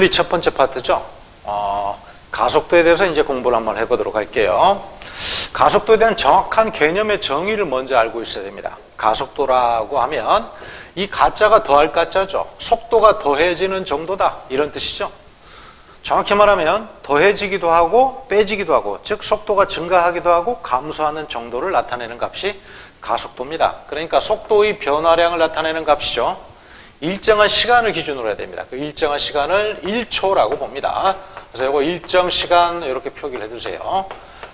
물리 첫 번째 파트죠. 가속도에 대해서 이제 공부를 한번 해보도록 할게요. 가속도에 대한 정확한 개념의 정의를 먼저 알고 있어야 됩니다. 가속도라고 하면 이 가짜가 더할 가짜죠. 속도가 더해지는 정도다, 이런 뜻이죠. 정확히 말하면 더해지기도 하고 빼지기도 하고, 즉 속도가 증가하기도 하고 감소하는 정도를 나타내는 gat이 가속도입니다. 그러니까 속도의 변화량을 나타내는 gat이죠. 일정한 시간을 기준으로 해야 됩니다. 그 일정한 시간을 1초라고 봅니다. 그래서 이거 일정 시간 이렇게 표기를 해두세요.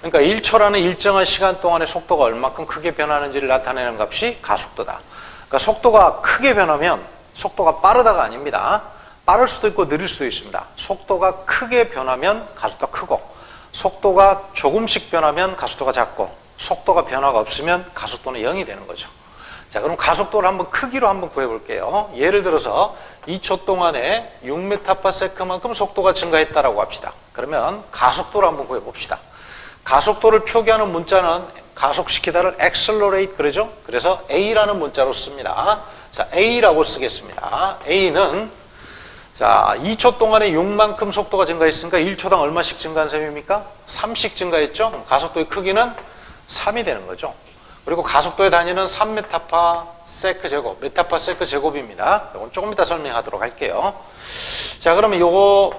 그러니까 1초라는 일정한 시간 동안의 속도가 얼마큼 크게 변하는지를 나타내는 gat이 가속도다. 그러니까 속도가 크게 변하면 속도가 빠르다가 아닙니다. 빠를 수도 있고 느릴 수도 있습니다. 속도가 크게 변하면 가속도가 크고, 속도가 조금씩 변하면 가속도가 작고, 속도가 변화가 없으면 가속도는 0이 되는 거죠. 자, 그럼 가속도를 한번 크기로 한번 구해볼게요. 예를 들어서 2초 동안에 6m/s만큼 속도가 증가했다라고 합시다. 그러면 가속도를 한번 구해봅시다. 가속도를 표기하는 문자는 가속시키다를 accelerate 그러죠? 그래서 A라는 문자로 씁니다. 자, A라고 쓰겠습니다. A는 자, 2초 동안에 6만큼 속도가 증가했으니까 1초당 얼마씩 증가한 셈입니까? 3씩 증가했죠? 그럼 가속도의 크기는 3이 되는 거죠. 그리고 가속도의 단위는 3m/s 제곱, m/s 제곱입니다. 이건 조금 이따 설명하도록 할게요. 자, 그러면 요거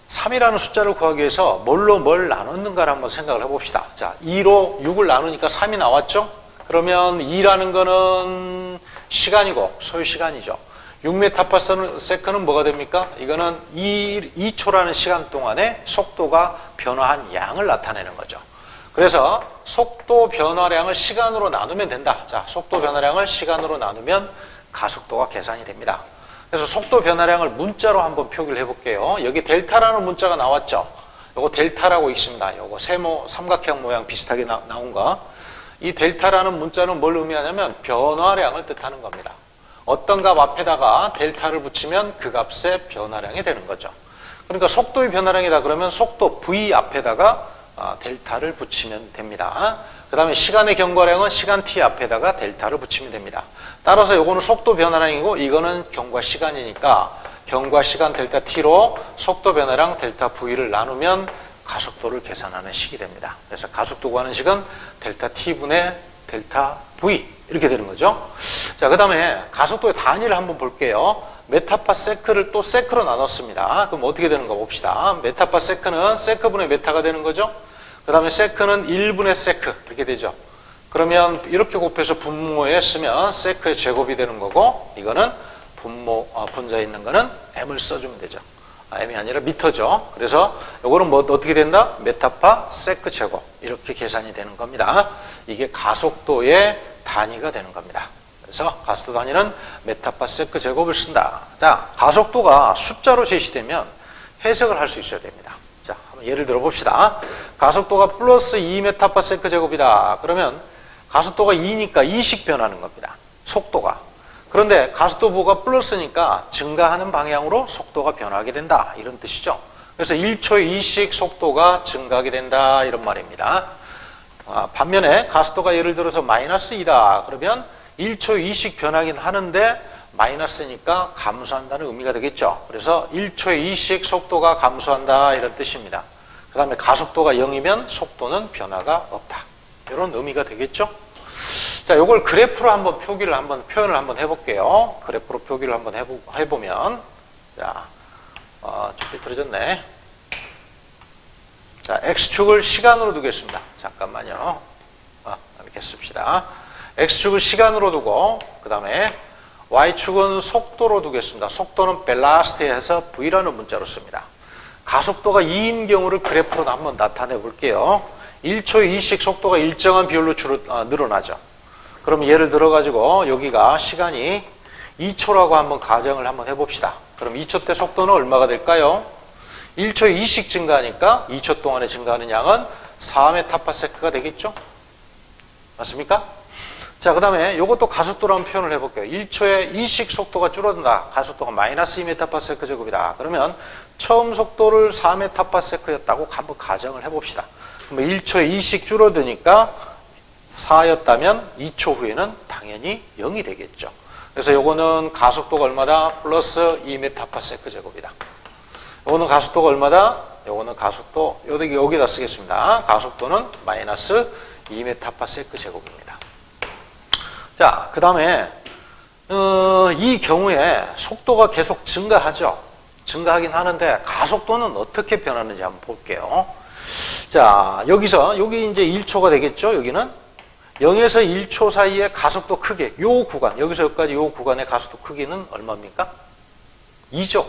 3이라는 숫자를 구하기 위해서 뭘로 뭘 나눴는가를 한번 생각을 해봅시다. 자, 2로 6을 나누니까 3이 나왔죠? 그러면 2라는 거는 시간이고, 소요 시간이죠. 6m/s는 뭐가 됩니까? 이거는 2초라는 시간 동안에 속도가 변화한 양을 나타내는 거죠. 그래서 속도 변화량을 시간으로 나누면 된다. 자, 속도 변화량을 시간으로 나누면 가속도가 계산이 됩니다. 그래서 속도 변화량을 문자로 한번 표기를 해볼게요. 여기 델타라는 문자가 나왔죠. 요거 델타라고 있습니다. 요거 세모 삼각형 모양 비슷하게 나온 거. 이 델타라는 문자는 뭘 의미하냐면 변화량을 뜻하는 겁니다. 어떤 값 앞에다가 델타를 붙이면 그 값의 변화량이 되는 거죠. 그러니까 속도의 변화량이다 그러면 속도 V 앞에다가 델타를 붙이면 됩니다. 그 다음에 시간의 경과량은 시간 t 앞에다가 델타를 붙이면 됩니다. 따라서 이거는 속도 변화량이고 이거는 경과 시간이니까 경과 시간 델타 t로 속도 변화량 델타 v를 나누면 가속도를 계산하는 식이 됩니다. 그래서 가속도 구하는 식은 델타 t분의 델타 v 이렇게 되는 거죠. 자, 그 다음에 가속도의 단위를 한번 볼게요. 메타파세크를 또 세크로 나눴습니다. 그럼 어떻게 되는 거 봅시다. 메타파세크는 세크분의 메타가 되는 거죠. 그 다음에 세크는 1분의 세크 이렇게 되죠. 그러면 이렇게 곱해서 분모에 쓰면 세크의 제곱이 되는 거고, 이거는 분자에 있는 거는 m을 써주면 되죠. m이 아니라 미터죠. 그래서 이거는 뭐 어떻게 된다? 메타파 세크 제곱 이렇게 계산이 되는 겁니다. 이게 가속도의 단위가 되는 겁니다. 그래서 가속도 단위는 메타파 세크 제곱을 쓴다. 자, 가속도가 숫자로 제시되면 해석을 할 수 있어야 됩니다. 자, 한번 예를 들어 봅시다. 가속도가 플러스 2m/s 제곱이다. 그러면 가속도가 2니까 2씩 변하는 겁니다. 속도가. 그런데 가속도가 플러스니까 증가하는 방향으로 속도가 변하게 된다. 이런 뜻이죠. 그래서 1초에 2씩 속도가 증가하게 된다. 이런 말입니다. 반면에 가속도가 예를 들어서 마이너스 2다. 그러면 1초에 2씩 변하긴 하는데 마이너스니까 감소한다는 의미가 되겠죠. 그래서 1초에 2씩 속도가 감소한다. 이런 뜻입니다. 그 다음에 가속도가 0이면 속도는 변화가 없다. 이런 의미가 되겠죠. 자, 요걸 그래프로 한번 표현을 한번 해볼게요. 그래프로 표기를 한번 해보면, 자, 좀 삐뚤어졌네. 자, X축을 시간으로 두겠습니다. 잠깐만요. 이렇게 씁시다. X축을 시간으로 두고, 그 다음에 Y축은 속도로 두겠습니다. 속도는 velocity 해서 V라는 문자로 씁니다. 가속도가 2인 경우를 그래프로 한번 나타내 볼게요. 1초에 2씩 속도가 일정한 비율로 늘어나죠. 그럼 예를 들어가지고 여기가 시간이 2초라고 한번 가정을 한번 해봅시다. 그럼 2초 때 속도는 얼마가 될까요? 1초에 2씩 증가하니까 2초 동안에 증가하는 양은 4m/s가 되겠죠? 맞습니까? 자, 그 다음에 이것도 가속도로 한번 표현을 해볼게요. 1초에 2씩 속도가 줄어든다. 가속도가 마이너스 2m/s 제곱이다. 그러면 처음 속도를 4m/s였다고 한번 가정을 해봅시다. 그럼 1초에 2씩 줄어드니까 4였다면 2초 후에는 당연히 0이 되겠죠. 그래서 요거는 가속도가 얼마다? 플러스 2m/s 제곱이다. 요거는 가속도가 얼마다? 요거는 가속도, 여기다 쓰겠습니다. 가속도는 마이너스 2m/s 제곱입니다. 자, 그 다음에, 이 경우에 속도가 계속 증가하죠. 증가하긴 하는데, 가속도는 어떻게 변하는지 한번 볼게요. 자, 여기 이제 1초가 되겠죠, 여기는? 0에서 1초 사이의 가속도 크기, 요 구간, 여기서 여기까지 요 구간의 가속도 크기는 얼마입니까? 2죠.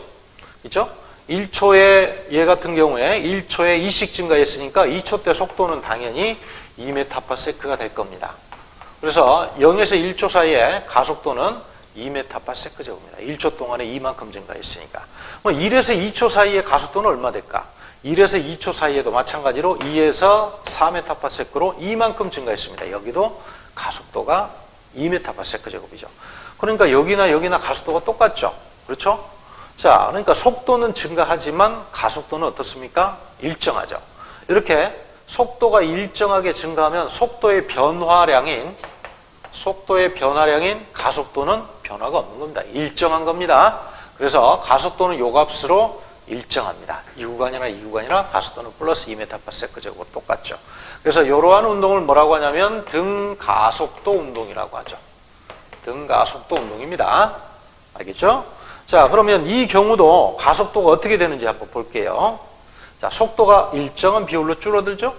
그죠? 1초에, 얘 같은 경우에 1초에 2씩 증가했으니까 2초 때 속도는 당연히 2m/s가 될 겁니다. 그래서 0에서 1초 사이에 가속도는 2m/s 제곱입니다. 1초 동안에 이만큼 증가했으니까. 1에서 2초 사이의 가속도는 얼마 될까? 1에서 2초 사이에도 마찬가지로 2에서 4m/s로 이만큼 증가했습니다. 여기도 가속도가 2m/s 제곱이죠. 그러니까 여기나 가속도가 똑같죠. 그렇죠? 자, 그러니까 속도는 증가하지만 가속도는 어떻습니까? 일정하죠. 이렇게 속도가 일정하게 증가하면 속도의 변화량인 가속도는 변화가 없는 겁니다. 일정한 겁니다. 그래서 가속도는 요 값으로 일정합니다. 이 구간이나 가속도는 플러스 2m/s 제곱 똑같죠. 그래서 이러한 운동을 뭐라고 하냐면 등가속도 운동이라고 하죠. 등가속도 운동입니다. 알겠죠? 자, 그러면 이 경우도 가속도가 어떻게 되는지 한번 볼게요. 자, 속도가 일정한 비율로 줄어들죠?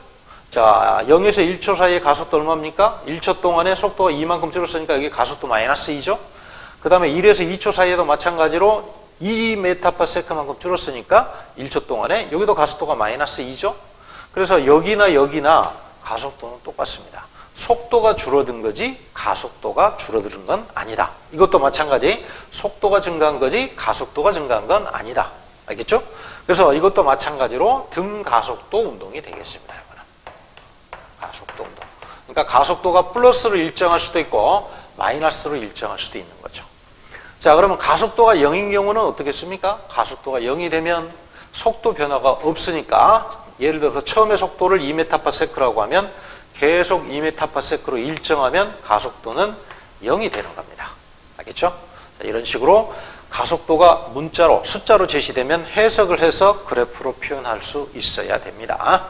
자, 0에서 1초 사이의 가속도 얼마입니까? 1초 동안에 속도가 이만큼 줄었으니까 여기 가속도 마이너스 2죠? 그 다음에 1에서 2초 사이에도 마찬가지로 2m/s만큼 줄었으니까 1초 동안에 여기도 가속도가 마이너스 2죠? 그래서 여기나 가속도는 똑같습니다. 속도가 줄어든 거지 가속도가 줄어든 건 아니다. 이것도 마찬가지 속도가 증가한 거지 가속도가 증가한 건 아니다. 알겠죠? 그래서 이것도 마찬가지로 등가속도 운동이 되겠습니다. 이거는 가속도 운동. 그러니까 가속도가 플러스로 일정할 수도 있고 마이너스로 일정할 수도 있는 거죠. 자, 그러면 가속도가 0인 경우는 어떻겠습니까? 가속도가 0이 되면 속도 변화가 없으니까 예를 들어서 처음에 속도를 2m/s라고 하면 계속 2m/s로 일정하면 가속도는 0이 되는 겁니다. 알겠죠? 자, 이런 식으로 가속도가 문자로, 숫자로 제시되면 해석을 해서 그래프로 표현할 수 있어야 됩니다.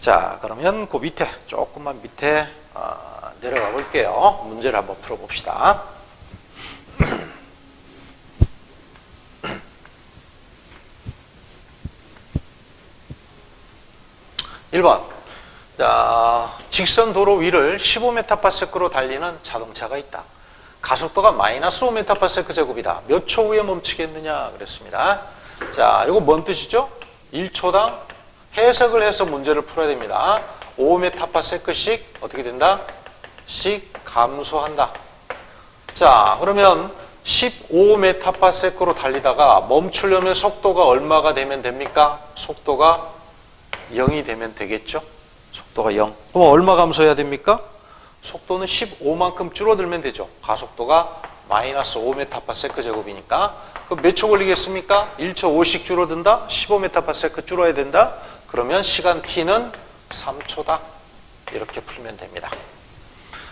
자, 그러면 그 밑에, 조금만 밑에 내려가 볼게요. 문제를 한번 풀어봅시다. 1번. 자, 직선 도로 위를 15m/s로 달리는 자동차가 있다. 가속도가 마이너스 5m/s 제곱이다. 몇 초 후에 멈추겠느냐 그랬습니다. 자, 이거 뭔 뜻이죠? 1초당 해석을 해서 문제를 풀어야 됩니다. 5m/s씩 어떻게 된다? 씩 감소한다. 자, 그러면 15m/s로 달리다가 멈추려면 속도가 얼마가 되면 됩니까? 속도가 0이 되면 되겠죠? 속도가 0. 그럼 얼마 감소해야 됩니까? 속도는 15만큼 줄어들면 되죠. 가속도가 마이너스 5m/s 제곱이니까. 그럼 몇 초 걸리겠습니까? 1초 5씩 줄어든다? 15m/s 줄어야 된다? 그러면 시간 t는 3초다. 이렇게 풀면 됩니다.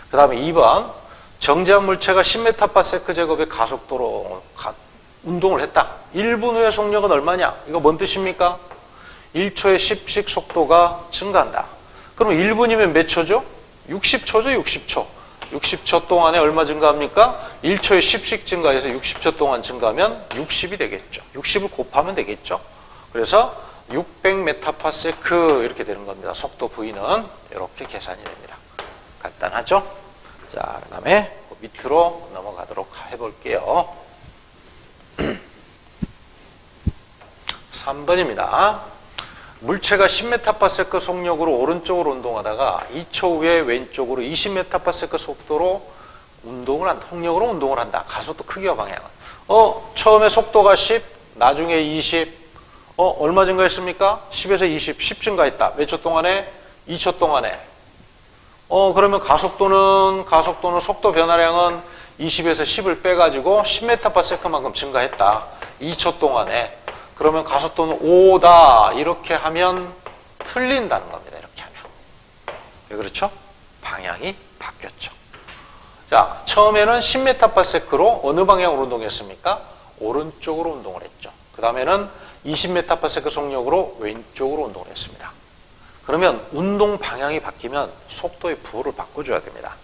그 다음에 2번. 정지한 물체가 10m/s 제곱의 가속도로 운동을 했다. 1분 후의 속력은 얼마냐? 이거 뭔 뜻입니까? 1초에 10씩 속도가 증가한다. 그럼 1분이면 몇 초죠? 60초죠, 60초. 60초 동안에 얼마 증가합니까? 1초에 10씩 증가해서 60초 동안 증가하면 60이 되겠죠. 60을 곱하면 되겠죠. 그래서 600m/s 이렇게 되는 겁니다. 속도 V는 이렇게 계산이 됩니다. 간단하죠? 자, 그 다음에 밑으로 넘어가도록 해볼게요. 3번입니다. 물체가 10m/s 속력으로 오른쪽으로 운동하다가 2초 후에 왼쪽으로 20m/s 속도로 속력으로 운동을 한다. 가속도 크기와 방향은. 처음에 속도가 10, 나중에 20. 얼마 증가했습니까? 10에서 20, 10 증가했다. 몇 초 동안에? 2초 동안에. 그러면 가속도는 속도 변화량은 20에서 10을 빼가지고 10m/s만큼 증가했다. 2초 동안에. 그러면 가속도는 5다. 이렇게 하면 틀린다는 겁니다. 이렇게 하면. 왜 그렇죠? 방향이 바뀌었죠. 자, 처음에는 10m/s로 어느 방향으로 운동했습니까? 오른쪽으로 운동을 했죠. 그 다음에는 20m/s 속력으로 왼쪽으로 운동을 했습니다. 그러면 운동 방향이 바뀌면 속도의 부호를 바꿔줘야 됩니다.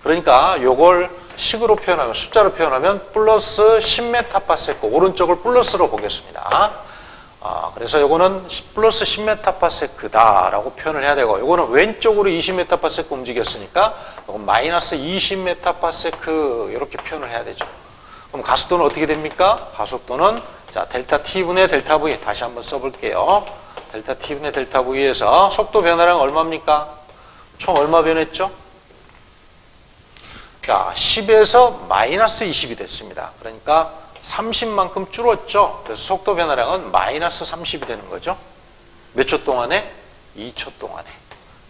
그러니까 요걸 식으로 표현하면, 숫자로 표현하면 플러스 10m/s, 오른쪽을 플러스로 보겠습니다. 그래서 요거는 플러스 10m/s다라고 표현을 해야 되고, 요거는 왼쪽으로 20m/s 움직였으니까 요건 마이너스 20m/s 이렇게 표현을 해야 되죠. 그럼 가속도는 어떻게 됩니까? 가속도는 자 델타 T분의 델타 V, 다시 한번 써볼게요. 델타 T분의 델타 V에서 속도 변화량 얼마입니까? 총 얼마 변했죠? 자, 10에서 마이너스 20이 됐습니다. 그러니까 30만큼 줄었죠. 그래서 속도 변화량은 마이너스 30이 되는 거죠. 몇 초 동안에? 2초 동안에.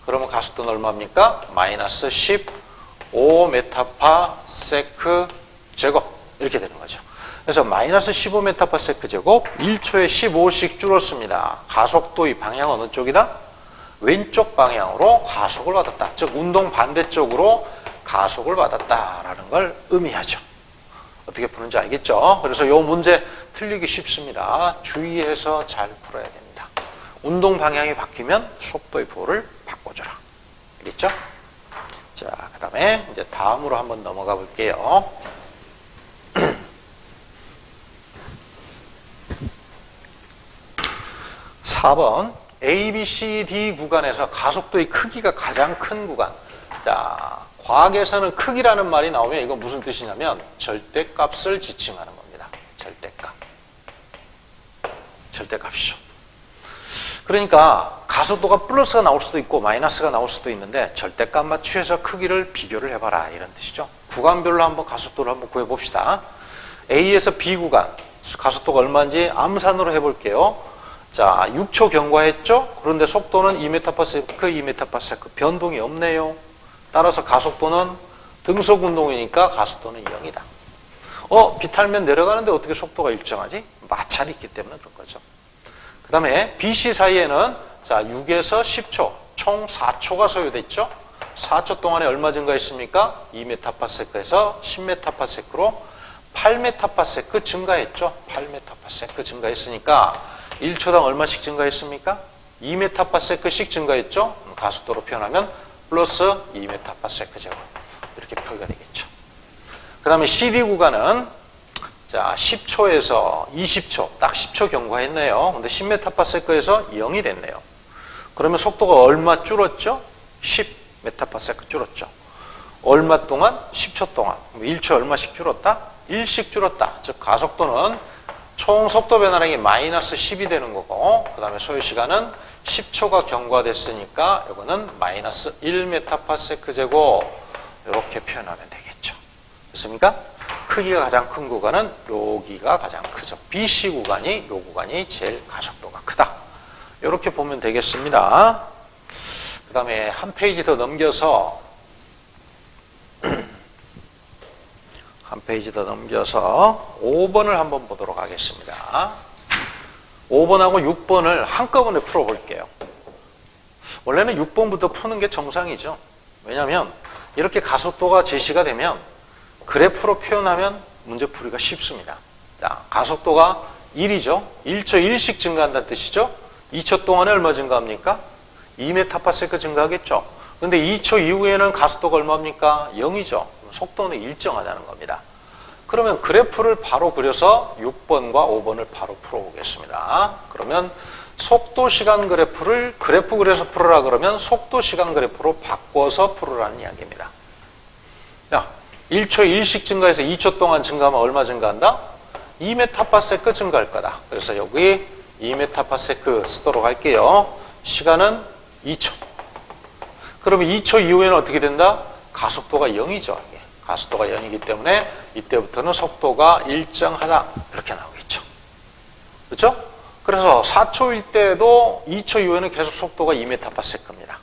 그러면 가속도는 얼마입니까? 마이너스 15m/s 제곱 이렇게 되는 거죠. 그래서 마이너스 15m/s 제곱 1초에 15씩 줄었습니다. 가속도의 방향 어느 쪽이다? 왼쪽 방향으로 가속을 받았다. 즉 운동 반대쪽으로 가속을 받았다라는 걸 의미하죠. 어떻게 푸는지 알겠죠? 그래서 이 문제 틀리기 쉽습니다. 주의해서 잘 풀어야 됩니다. 운동 방향이 바뀌면 속도의 부호를 바꿔줘라. 알겠죠? 자, 그 다음에 이제 다음으로 한번 넘어가 볼게요. 4번 A, B, C, D 구간에서 가속도의 크기가 가장 큰 구간. 자, 과학에서는 크기라는 말이 나오면 이건 무슨 뜻이냐면 절대값을 지칭하는 겁니다. 절대값. 절대값이죠. 그러니까 가속도가 플러스가 나올 수도 있고 마이너스가 나올 수도 있는데 절대값 맞추어서 크기를 비교를 해봐라 이런 뜻이죠. 구간별로 한번 가속도를 한번 구해봅시다. A에서 B 구간 가속도가 얼마인지 암산으로 해볼게요. 자, 6초 경과했죠? 그런데 속도는 2m/s, 2m/s 변동이 없네요. 따라서 가속도는 등속 운동이니까 가속도는 0이다. 비탈면 내려가는데 어떻게 속도가 일정하지? 마찰이 있기 때문에 그런 거죠. 그 다음에 BC 사이에는 자 6에서 10초, 총 4초가 소요됐죠? 4초 동안에 얼마 증가했습니까? 2m/s에서 10m/s로 8m/s 증가했죠? 8m/s 증가했으니까 1초당 얼마씩 증가했습니까? 2m/s씩 증가했죠? 가속도로 표현하면 플러스 2m/s 제곱 이렇게 표기가 되겠죠. 그 다음에 CD 구간은 자 10초에서 20초 딱 10초 경과했네요. 근데 10m/s에서 0이 됐네요. 그러면 속도가 얼마 줄었죠? 10m/s 줄었죠. 얼마 동안? 10초 동안. 1초 얼마씩 줄었다? 1씩 줄었다. 즉 가속도는 총 속도 변화량이 마이너스 10이 되는 거고, 그 다음에 소요시간은 10초가 경과됐으니까 이거는 마이너스 1m/s 제곱 이렇게 표현하면 되겠죠. 됐습니까? 크기가 가장 큰 구간은 여기가 가장 크죠. BC 구간이 이 구간이 제일 가속도가 크다. 이렇게 보면 되겠습니다. 그 다음에 한 페이지 더 넘겨서 한 페이지 더 넘겨서 5번을 한번 보도록 하겠습니다. 5번하고 6번을 한꺼번에 풀어볼게요. 원래는 6번부터 푸는 게 정상이죠. 왜냐하면 이렇게 가속도가 제시가 되면 그래프로 표현하면 문제 풀이가 쉽습니다. 자, 가속도가 1이죠. 1초 1씩 증가한다는 뜻이죠. 2초 동안에 얼마 증가합니까? 2m/s 증가하겠죠. 근데 2초 이후에는 가속도가 얼마입니까? 0이죠. 속도는 일정하다는 겁니다. 그러면 그래프를 바로 그려서 6번과 5번을 바로 풀어보겠습니다. 그러면 속도 시간 그래프를 그래프 그려서 풀으라 그러면 속도 시간 그래프로 바꿔서 풀으라는 이야기입니다. 자, 1초 1씩 증가해서 2초 동안 증가하면 얼마 증가한다? 2m/s 증가할 거다. 그래서 여기 2m/s 쓰도록 할게요. 시간은 2초. 그러면 2초 이후에는 어떻게 된다? 가속도가 0이죠. 가속도가 0이기 때문에 이때부터는 속도가 일정하다. 이렇게 나오겠죠. 그렇죠? 그래서 4초일 때도 2초 이후에는 계속 속도가 2m/s입니다.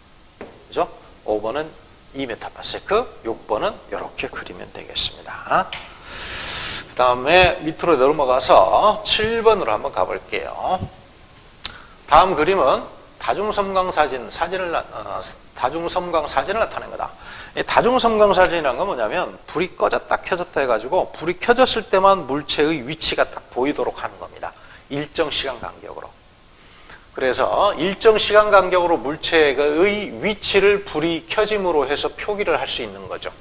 그죠? 5번은 2m/s, 6번은 이렇게 그리면 되겠습니다. 그 다음에 밑으로 넘어가서 7번으로 한번 가볼게요. 다음 그림은 다중섬광 사진을 나타낸 거다. 이 다중섬광 사진이란 건 뭐냐면 불이 꺼졌다 켜졌다 해가지고 불이 켜졌을 때만 물체의 위치가 딱 보이도록 하는 겁니다. 일정 시간 간격으로. 그래서 일정 시간 간격으로 물체의 위치를 불이 켜짐으로 해서 표기를 할 수 있는 거죠.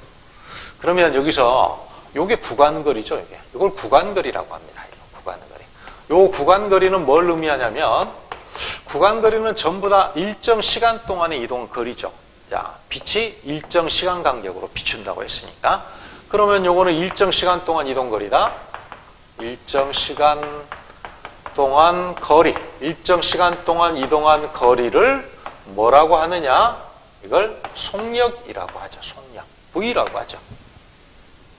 그러면 여기서 요게 구간거리죠. 이걸 구간거리라고 합니다. 구간거리. 요 구간거리는 뭘 의미하냐면 구간거리는 전부 다 일정 시간 동안의 이동 거리죠. 자, 빛이 일정 시간 간격으로 비춘다고 했으니까 그러면 요거는 일정 시간 동안 이동 거리다. 일정 시간 동안 거리, 일정 시간 동안 이동한 거리를 뭐라고 하느냐? 이걸 속력이라고 하죠. 속력. V라고 하죠.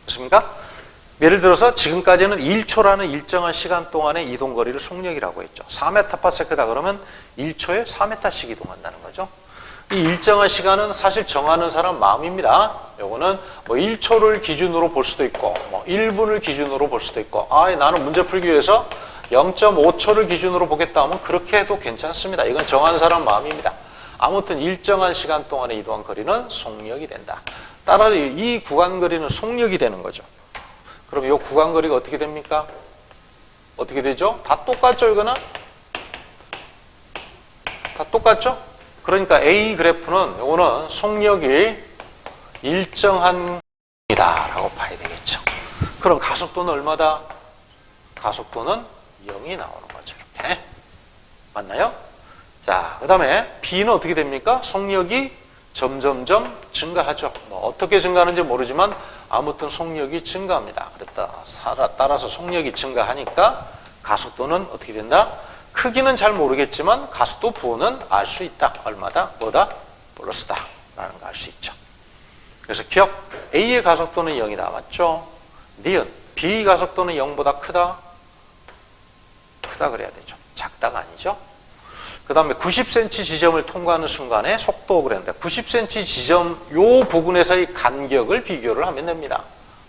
그렇습니까? 예를 들어서 지금까지는 1초라는 일정한 시간 동안의 이동 거리를 속력이라고 했죠. 4m/s다 그러면 1초에 4m씩 이동한다는 거죠. 이 일정한 시간은 사실 정하는 사람 마음입니다. 요거는 뭐 1초를 기준으로 볼 수도 있고 뭐 1분을 기준으로 볼 수도 있고 나는 문제 풀기 위해서 0.5초를 기준으로 보겠다 하면 그렇게 해도 괜찮습니다. 이건 정하는 사람 마음입니다. 아무튼 일정한 시간 동안에 이동한 거리는 속력이 된다. 따라서 이 구간거리는 속력이 되는 거죠. 그럼 이 구간거리가 어떻게 됩니까? 어떻게 되죠? 다 똑같죠, 이거는? 다 똑같죠? 그러니까 A 그래프는 이거는 속력이 일정한 이다라고 봐야 되겠죠. 그럼 가속도는 얼마다? 가속도는 0이 나오는 거죠. 이렇게. 맞나요? 자, 그 다음에 B는 어떻게 됩니까? 속력이 점점점 증가하죠. 뭐 어떻게 증가하는지 모르지만 아무튼 속력이 증가합니다. 따라서 속력이 증가하니까 가속도는 어떻게 된다? 크기는 잘 모르겠지만 가속도 부호는 알 수 있다. 얼마다? 뭐다? 플러스다. 라는 거 알 수 있죠. 그래서 기억, A의 가속도는 0이다. 맞죠? 니은, B 가속도는 0보다 크다? 크다 그래야 되죠. 작다가 아니죠. 그 다음에 90cm 지점을 통과하는 순간에 속도 그랬는데 90cm 지점 요 부분에서의 간격을 비교를 하면 됩니다.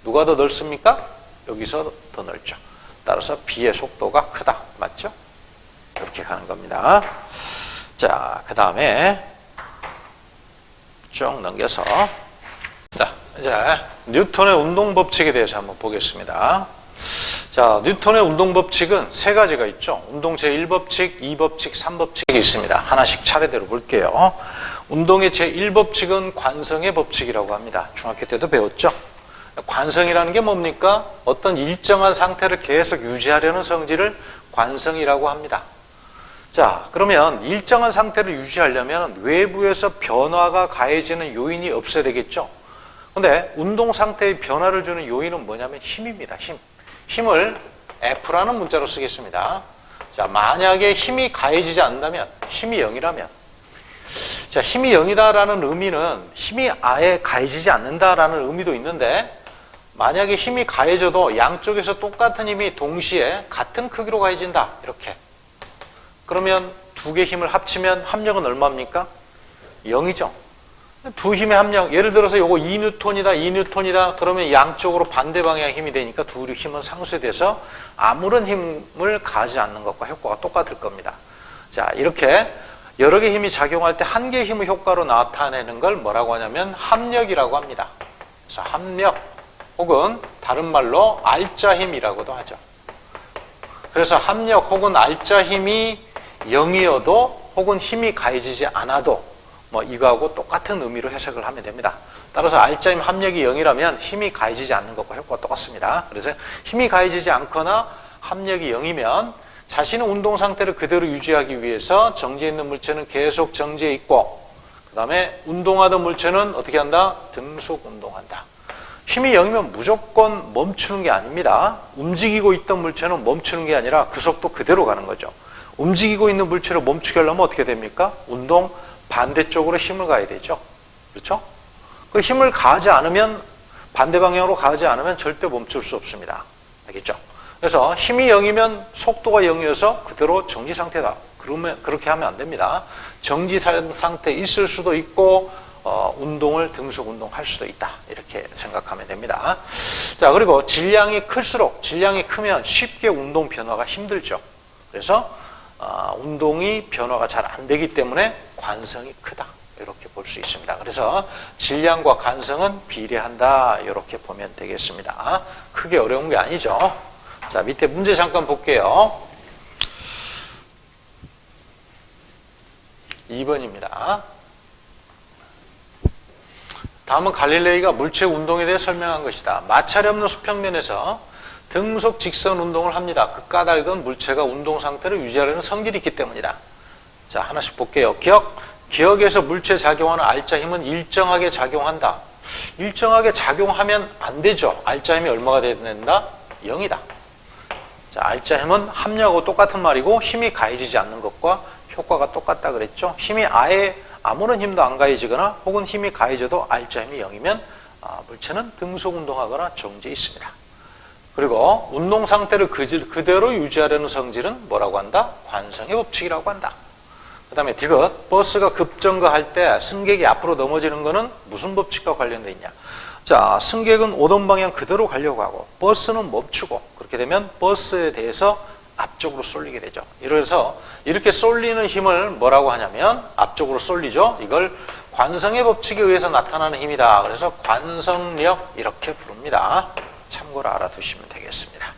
누가 더 넓습니까? 여기서 더 넓죠. 따라서 B의 속도가 크다. 맞죠? 이렇게 가는 겁니다. 자, 그 다음에 쭉 넘겨서 자, 이제 뉴턴의 운동 법칙에 대해서 한번 보겠습니다. 자, 뉴턴의 운동 법칙은 세 가지가 있죠. 운동 제1법칙, 2법칙, 3법칙이 있습니다. 하나씩 차례대로 볼게요. 운동의 제1법칙은 관성의 법칙이라고 합니다. 중학교 때도 배웠죠. 관성이라는 게 뭡니까? 어떤 일정한 상태를 계속 유지하려는 성질을 관성이라고 합니다. 자, 그러면 일정한 상태를 유지하려면 외부에서 변화가 가해지는 요인이 없어야 되겠죠. 근데 운동 상태의 변화를 주는 요인은 뭐냐면 힘입니다. 힘을 F라는 문자로 쓰겠습니다. 자, 만약에 힘이 가해지지 않는다면, 힘이 0이라면, 자, 힘이 0이다라는 의미는 힘이 아예 가해지지 않는다라는 의미도 있는데, 만약에 힘이 가해져도 양쪽에서 똑같은 힘이 동시에 같은 크기로 가해진다. 이렇게. 그러면 두 개의 힘을 합치면 합력은 얼마입니까? 0이죠. 두 힘의 합력, 예를 들어서 요거 2N이다. 그러면 양쪽으로 반대 방향의 힘이 되니까 두 힘은 상쇄돼서 아무런 힘을 가하지 않는 것과 효과가 똑같을 겁니다. 자, 이렇게 여러 개의 힘이 작용할 때 한 개의 힘의 효과로 나타내는 걸 뭐라고 하냐면 합력이라고 합니다. 그래서 합력 혹은 다른 말로 알짜 힘이라고도 하죠. 그래서 합력 혹은 알짜 힘이 0이어도 혹은 힘이 가해지지 않아도 뭐 이거하고 똑같은 의미로 해석을 하면 됩니다. 따라서 알짜힘 합력이 0이라면 힘이 가해지지 않는 것과 효과가 똑같습니다. 그래서 힘이 가해지지 않거나 합력이 0이면 자신의 운동 상태를 그대로 유지하기 위해서 정지해 있는 물체는 계속 정지해 있고 그 다음에 운동하던 물체는 어떻게 한다? 등속 운동한다. 힘이 0이면 무조건 멈추는 게 아닙니다. 움직이고 있던 물체는 멈추는 게 아니라 그 속도 그대로 가는 거죠. 움직이고 있는 물체를 멈추게 하려면 어떻게 됩니까? 운동 반대쪽으로 힘을 가해야 되죠. 그렇죠? 그 힘을 가하지 않으면 반대 방향으로 가하지 않으면 절대 멈출 수 없습니다. 알겠죠? 그래서 힘이 0이면 속도가 0이어서 그대로 정지 상태다. 그러면 그렇게 하면 안 됩니다. 정지 상태에 있을 수도 있고 운동을 등속 운동할 수도 있다. 이렇게 생각하면 됩니다. 자, 그리고 질량이 클수록 질량이 크면 쉽게 운동 변화가 힘들죠. 그래서 운동이 변화가 잘 안 되기 때문에 관성이 크다. 이렇게 볼 수 있습니다. 그래서 질량과 관성은 비례한다. 이렇게 보면 되겠습니다. 크게 어려운 게 아니죠. 자, 밑에 문제 잠깐 볼게요. 2번입니다. 다음은 갈릴레이가 물체 운동에 대해 설명한 것이다. 마찰이 없는 수평면에서 등속 직선 운동을 합니다. 그 까닭은 물체가 운동 상태를 유지하려는 성질이 있기 때문이다. 자, 하나씩 볼게요. 기억에서 물체 작용하는 알짜 힘은 일정하게 작용한다. 일정하게 작용하면 안 되죠. 알짜 힘이 얼마가 돼야 된다? 0이다. 자, 알짜 힘은 합력하고 똑같은 말이고 힘이 가해지지 않는 것과 효과가 똑같다 그랬죠. 힘이 아예 아무런 힘도 안 가해지거나 혹은 힘이 가해져도 알짜 힘이 0이면 물체는 등속 운동하거나 정지해 있습니다. 그리고 운동 상태를 그대로 유지하려는 성질은 뭐라고 한다? 관성의 법칙이라고 한다. 그 다음에 디귿, 버스가 급정거할 때 승객이 앞으로 넘어지는 것은 무슨 법칙과 관련되어 있냐? 자, 승객은 오던 방향 그대로 가려고 하고 버스는 멈추고, 그렇게 되면 버스에 대해서 앞쪽으로 쏠리게 되죠. 이래서 이렇게 쏠리는 힘을 뭐라고 하냐면 앞쪽으로 쏠리죠. 이걸 관성의 법칙에 의해서 나타나는 힘이다. 그래서 관성력 이렇게 부릅니다. 참고로 알아두시면 되겠습니다.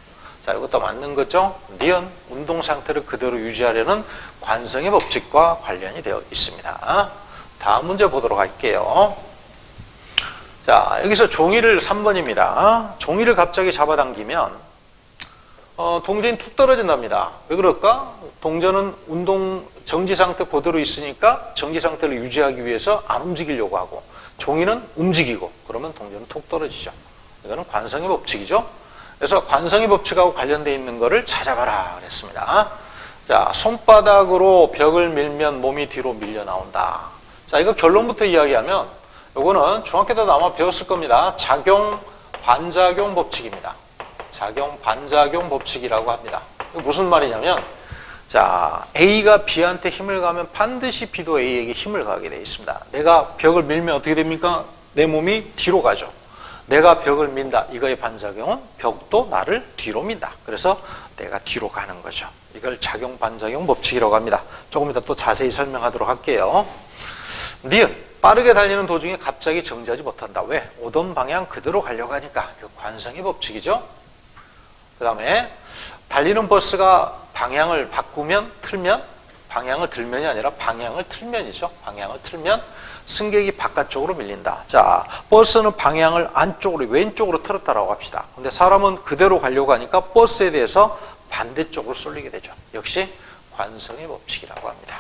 자, 이것도 맞는 거죠. 니은, 운동 상태를 그대로 유지하려는 관성의 법칙과 관련이 되어 있습니다. 다음 문제 보도록 할게요. 자, 여기서 종이를 3번입니다. 종이를 갑자기 잡아당기면 동전이 툭 떨어진답니다. 왜 그럴까? 동전은 운동 정지 상태 그대로 있으니까 정지 상태를 유지하기 위해서 안 움직이려고 하고, 종이는 움직이고, 그러면 동전은 툭 떨어지죠. 이거는 관성의 법칙이죠. 그래서 관성의 법칙하고 관련되어 있는 거를 찾아봐라 그랬습니다. 자, 손바닥으로 벽을 밀면 몸이 뒤로 밀려 나온다. 자, 이거 결론부터 이야기하면 이거는 중학교 때도 아마 배웠을 겁니다. 작용 반작용 법칙입니다. 작용 반작용 법칙이라고 합니다. 이거 무슨 말이냐면, 자, A가 B한테 힘을 가하면 반드시 B도 A에게 힘을 가하게 되어 있습니다. 내가 벽을 밀면 어떻게 됩니까? 내 몸이 뒤로 가죠. 내가 벽을 민다. 이거의 반작용은 벽도 나를 뒤로 민다. 그래서 내가 뒤로 가는 거죠. 이걸 작용 반작용 법칙이라고 합니다. 조금 이따 또 자세히 설명하도록 할게요. 니은, 빠르게 달리는 도중에 갑자기 정지하지 못한다. 왜? 오던 방향 그대로 가려고 하니까. 그 관성의 법칙이죠. 그 다음에 달리는 버스가 방향을 바꾸면, 틀면, 방향을 들면이 아니라 방향을 틀면이죠. 방향을 틀면 승객이 바깥쪽으로 밀린다. 자, 버스는 방향을 안쪽으로, 왼쪽으로 틀었다라고 합시다. 근데 사람은 그대로 가려고 하니까 버스에 대해서 반대쪽으로 쏠리게 되죠. 역시 관성의 법칙이라고 합니다.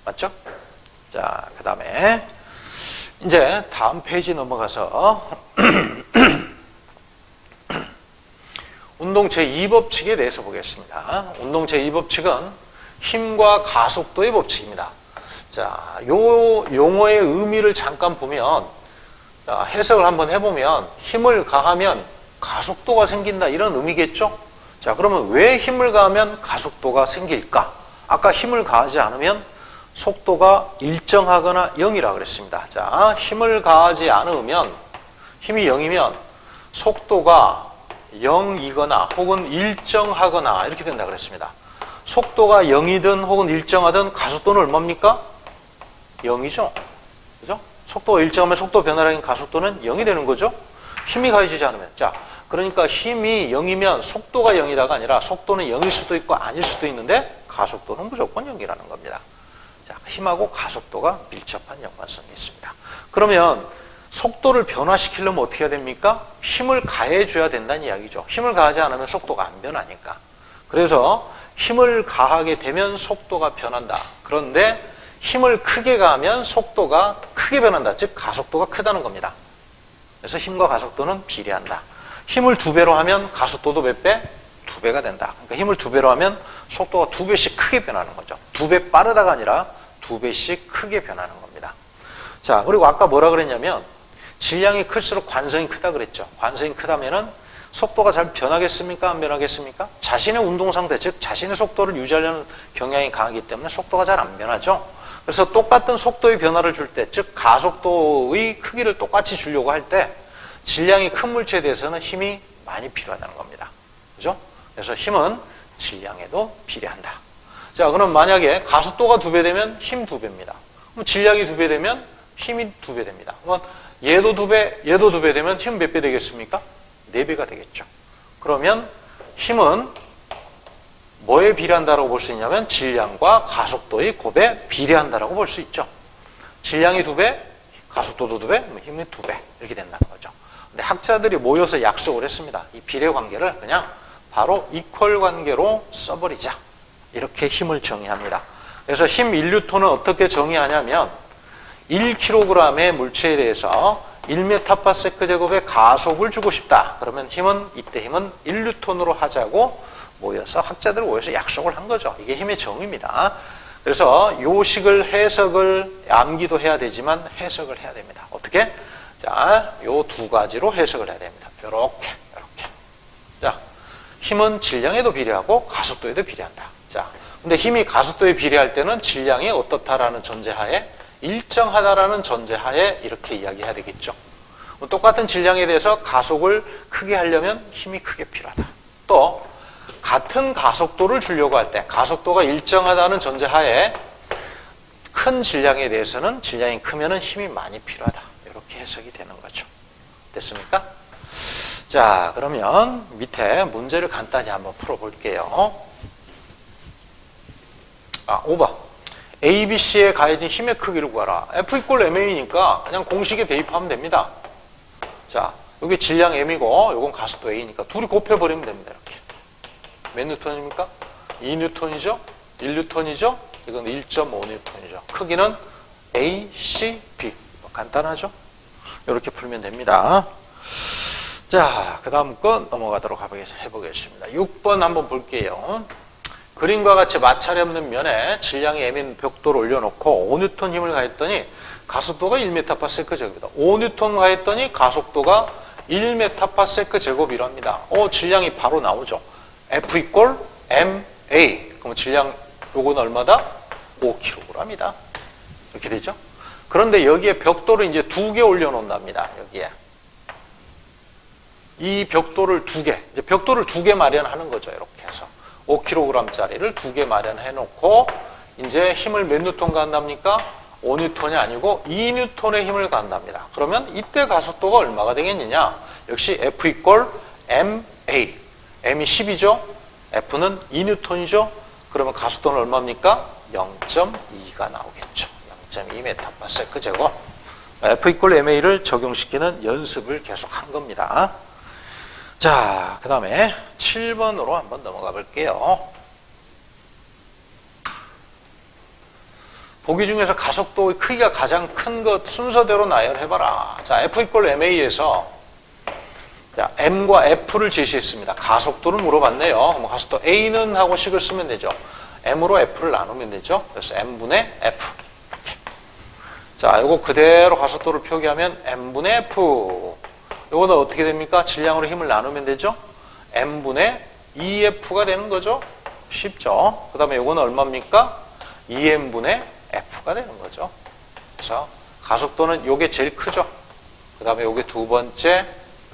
맞죠? 자, 그 다음에 이제 다음 페이지 넘어가서 운동 제2법칙에 대해서 보겠습니다. 운동 제2법칙은 힘과 가속도의 법칙입니다. 자, 요 용어의 의미를 잠깐 보면, 자, 해석을 한번 해보면 힘을 가하면 가속도가 생긴다, 이런 의미겠죠? 자, 그러면 왜 힘을 가하면 가속도가 생길까? 아까 힘을 가하지 않으면 속도가 일정하거나 0이라 그랬습니다. 자, 힘을 가하지 않으면, 힘이 0이면 속도가 0이거나 혹은 일정하거나 이렇게 된다 그랬습니다. 속도가 0이든 혹은 일정하든 가속도는 얼마입니까? 0이죠. 그죠? 속도가 일정하면 속도 변화량인 가속도는 0이 되는 거죠. 힘이 가해지지 않으면. 자, 그러니까 힘이 0이면 속도가 0이다가 아니라 속도는 0일 수도 있고 아닐 수도 있는데 가속도는 무조건 0이라는 겁니다. 자, 힘하고 가속도가 밀접한 연관성이 있습니다. 그러면 속도를 변화시키려면 어떻게 해야 됩니까? 힘을 가해줘야 된다는 이야기죠. 힘을 가하지 않으면 속도가 안 변하니까. 그래서 힘을 가하게 되면 속도가 변한다. 그런데 힘을 크게 가하면 속도가 크게 변한다. 즉 가속도가 크다는 겁니다. 그래서 힘과 가속도는 비례한다. 힘을 2배로 하면 가속도도 몇 배? 2배가 된다. 그러니까 힘을 2배로 하면 속도가 2배씩 크게 변하는 거죠. 2배 빠르다가 아니라 2배씩 크게 변하는 겁니다. 자, 그리고 아까 뭐라 그랬냐면 질량이 클수록 관성이 크다 그랬죠. 관성이 크다면은 속도가 잘 변하겠습니까? 안 변하겠습니까? 자신의 운동 상태, 즉 자신의 속도를 유지하려는 경향이 강하기 때문에 속도가 잘 안 변하죠. 그래서 똑같은 속도의 변화를 줄 때, 즉 가속도의 크기를 똑같이 주려고 할 때 질량이 큰 물체에 대해서는 힘이 많이 필요하다는 겁니다. 그죠? 그래서 힘은 질량에도 비례한다. 자, 그럼 만약에 가속도가 2배 되면 힘 2배입니다. 그럼 질량이 2배 되면 힘이 2배 됩니다. 그럼 얘도 2배, 얘도 2배 되면 힘 몇 배 되겠습니까? 4배가 되겠죠. 그러면 힘은 뭐에 비례한다라고 볼 수 있냐면 질량과 가속도의 곱에 비례한다라고 볼 수 있죠. 질량이 2배, 가속도도 2배, 힘이 2배 이렇게 된다는 거죠. 근데 학자들이 모여서 약속을 했습니다. 이 비례 관계를 그냥 바로 이퀄 관계로 써버리자. 이렇게 힘을 정의합니다. 그래서 힘 1N은 어떻게 정의하냐면 1kg의 물체에 대해서 1m/s 제곱의 가속을 주고 싶다. 그러면 이때 힘은 1N으로 하자고 모여서 학자들 모여서 약속을 한 거죠. 이게 힘의 정의입니다. 그래서 요 식을 해석을 암기도 해야 되지만 해석을 해야 됩니다. 어떻게? 자, 요 2가지로 해석을 해야 됩니다. 요렇게. 자, 힘은 질량에도 비례하고 가속도에도 비례한다. 자, 근데 힘이 가속도에 비례할 때는 질량이 어떻다라는 전제하에 일정하다라는 전제하에 이렇게 이야기해야 되겠죠. 똑같은 질량에 대해서 가속을 크게 하려면 힘이 크게 필요하다. 또 같은 가속도를 주려고 할 때 가속도가 일정하다는 전제하에 큰 질량에 대해서는 질량이 크면은 힘이 많이 필요하다. 이렇게 해석이 되는 거죠. 됐습니까? 자, 그러면 밑에 문제를 간단히 한번 풀어볼게요. 5번. A, B, C에 가해진 힘의 크기를 구하라. F = MA니까 그냥 공식에 대입하면 됩니다. 자, 여기 질량 M이고 이건 가속도 A니까 둘이 곱해버리면 됩니다. 이렇게. 몇 뉴턴입니까? 2뉴턴이죠? 1뉴턴이죠? 이건 1.5뉴턴이죠. 크기는 A, C, B. 간단하죠? 이렇게 풀면 됩니다. 자, 그 다음 거 넘어가도록 해보겠습니다. 6번 한번 볼게요. 그림과 같이 마찰이 없는 면에 질량이 M인 벽돌을 올려놓고 5뉴턴 힘을 가했더니 가속도가 1m/s 제곱이다. 5뉴턴 가했더니 가속도가 1m/s 제곱이랍니다. 질량이 바로 나오죠. F = MA. 그럼 질량 요건 얼마다? 5kg이다. 이렇게 되죠. 그런데 여기에 벽돌을 이제 2개 올려놓는답니다. 여기에. 이 벽돌을 2개. 이제 벽돌을 2개 마련하는 거죠. 이렇게 해서. 5kg짜리를 2개 마련해 놓고 이제 힘을 몇 뉴턴 가한답니까? 5뉴턴이 아니고 2뉴턴의 힘을 가한답니다. 그러면 이때 가속도가 얼마가 되겠느냐? 역시 F = MA. M이 10이죠? F는 2뉴턴이죠? 그러면 가속도는 얼마입니까? 0.2가 나오겠죠. 0.2m/s 제곱. F = MA를 적용시키는 연습을 계속 한 겁니다. 자, 그 다음에 7번으로 한번 넘어가 볼게요. 보기 중에서 가속도의 크기가 가장 큰 것 순서대로 나열해봐라. 자, F = MA에서 자, M과 F를 제시했습니다. 가속도를 물어봤네요. 그럼 가속도 A는 하고 식을 쓰면 되죠. M으로 F를 나누면 되죠. 그래서 M분의 F. 이렇게. 자, 이거 그대로 가속도를 표기하면 M분의 F. 이거는 어떻게 됩니까? 질량으로 힘을 나누면 되죠? M분의 2F가 되는 거죠? 쉽죠? 그 다음에 이거는 얼마입니까? 2M분의 F가 되는 거죠. 그래서 가속도는 이게 제일 크죠? 그 다음에 이게 2번째,